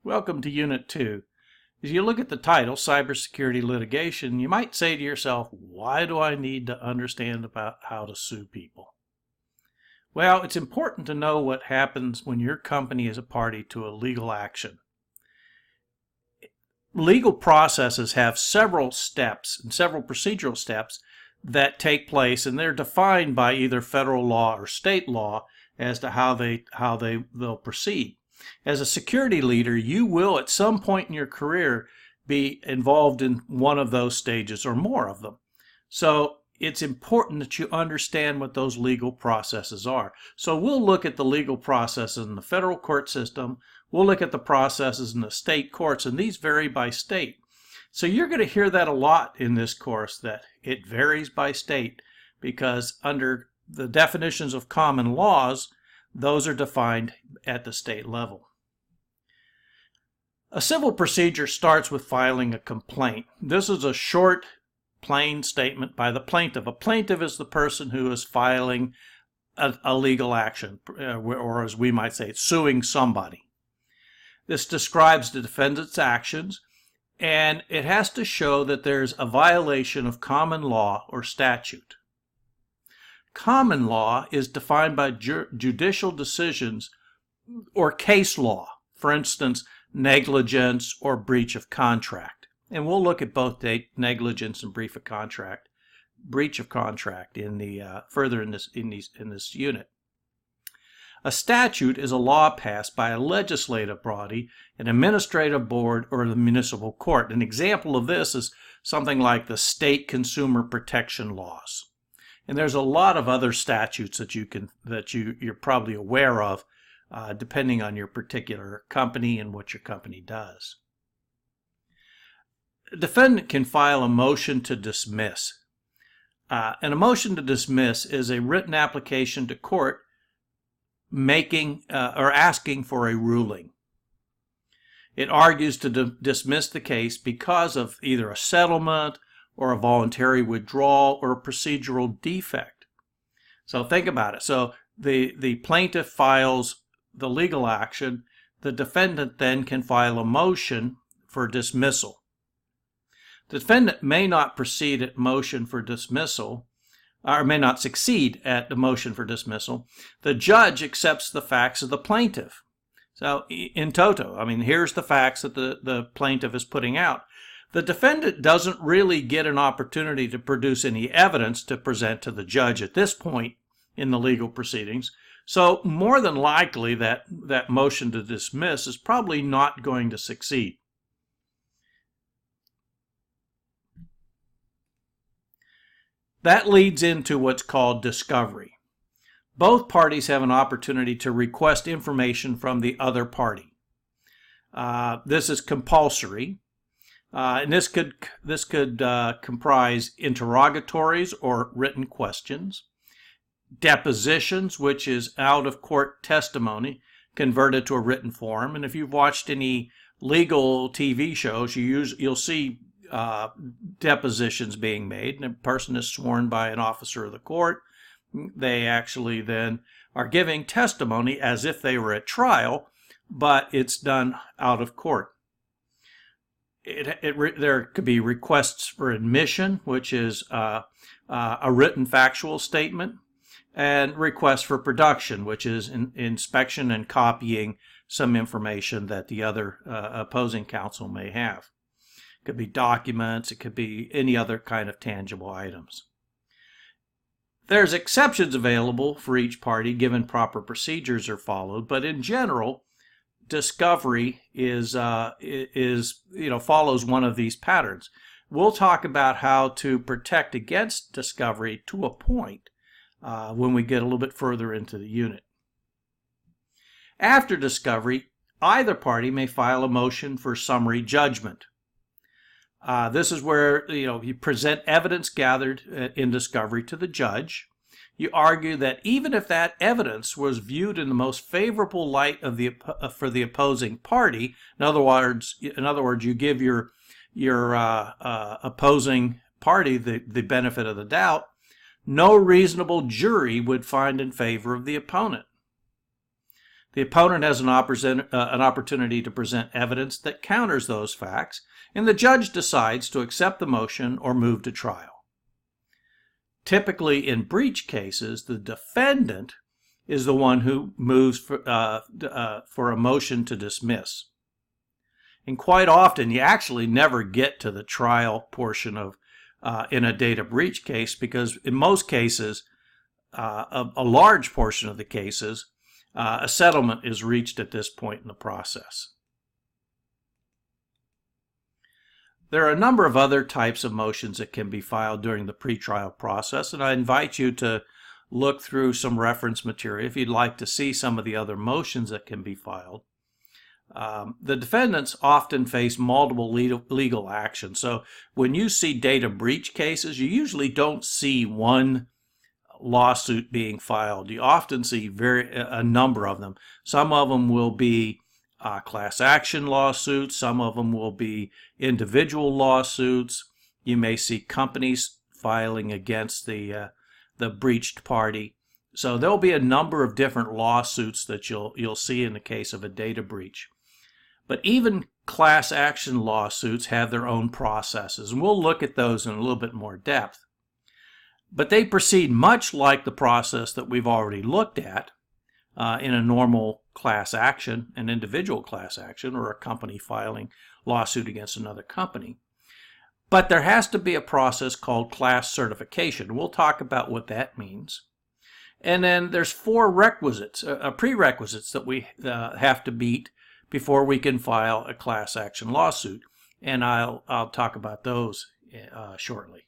Welcome to Unit 2. As you look at the title, Cybersecurity Litigation, you might say to yourself, why do I need to understand about how to sue people? Well, it's important to know what happens when your company is a party to a legal action. Legal processes have several steps and several procedural steps that take place, and they're defined by either federal law or state law as to how they'll proceed. As a security leader, you will at some point in your career be involved in one of those stages or more of them. So it's important that you understand what those legal processes are. So we'll look at the legal processes in the federal court system. We'll look at the processes in the state courts, and these vary by state. So you're going to hear that a lot in this course, that it varies by state, because under the definitions of common laws, those are defined at the state level. A civil procedure starts with filing a complaint. This is a short, plain statement by the plaintiff. A plaintiff is the person who is filing a legal action, or as we might say, suing somebody. This describes the defendant's actions, and it has to show that there's a violation of common law or statute. Common law is defined by judicial decisions or case law, for instance, negligence or breach of contract. And we'll look at both negligence and breach of contract in the further in this unit. A statute is a law passed by a legislative body, an administrative board, or the municipal court. An example of this is something like the state consumer protection laws. And there's a lot of other statutes that you're probably aware of, depending on your particular company and what your company does. A defendant can file a motion to dismiss. And a motion to dismiss is a written application to court making or asking for a ruling. It argues to dismiss the case because of either a settlement or a voluntary withdrawal or a procedural defect. So think about it. So the plaintiff files the legal action. The defendant then can file a motion for dismissal. The defendant may not proceed at motion for dismissal, or may not succeed at the motion for dismissal. The judge accepts the facts of the plaintiff. So in toto, here's the facts that the plaintiff is putting out. The defendant doesn't really get an opportunity to produce any evidence to present to the judge at this point in the legal proceedings. So more than likely that motion to dismiss is probably not going to succeed. That leads into what's called discovery. Both parties have an opportunity to request information from the other party. This is compulsory. And this could comprise interrogatories or written questions, depositions, which is out-of-court testimony converted to a written form. And if you've watched any legal TV shows, you'll see depositions being made, and a person is sworn by an officer of the court. They actually then are giving testimony as if they were at trial, but it's done out of court. There could be requests for admission, which is a written factual statement, and requests for production, which is inspection and copying some information that the other opposing counsel may have. It could be documents, it could be any other kind of tangible items. There's exceptions available for each party given proper procedures are followed, but in general, discovery follows one of these patterns. We'll talk about how to protect against discovery to a point when we get a little bit further into the unit. After discovery, either party may file a motion for summary judgment. This is where you present evidence gathered in discovery to the judge. You argue that even if that evidence was viewed in the most favorable light of for the opposing party, in other words, you give your opposing party the benefit of the doubt, no reasonable jury would find in favor of the opponent. The opponent has an opportunity to present evidence that counters those facts, and the judge decides to accept the motion or move to trial. Typically, in breach cases, the defendant is the one who moves for a motion to dismiss. And quite often, you actually never get to the trial portion of in a data breach case, because in most cases, a large portion of the cases, a settlement is reached at this point in the process. There are a number of other types of motions that can be filed during the pretrial process, and I invite you to look through some reference material if you'd like to see some of the other motions that can be filed. The defendants often face multiple legal actions. So when you see data breach cases, you usually don't see one lawsuit being filed. You often see a number of them. Some of them will be class action lawsuits. Some of them will be individual lawsuits. You may see companies filing against the breached party. So there'll be a number of different lawsuits that you'll see in the case of a data breach. But even class action lawsuits have their own processes, and we'll look at those in a little bit more depth. But they proceed much like the process that we've already looked at in a normal class action, an individual class action, or a company filing lawsuit against another company. But there has to be a process called class certification. We'll talk about what that means. And then there's four prerequisites that we have to meet before we can file a class action lawsuit. And I'll talk about those shortly.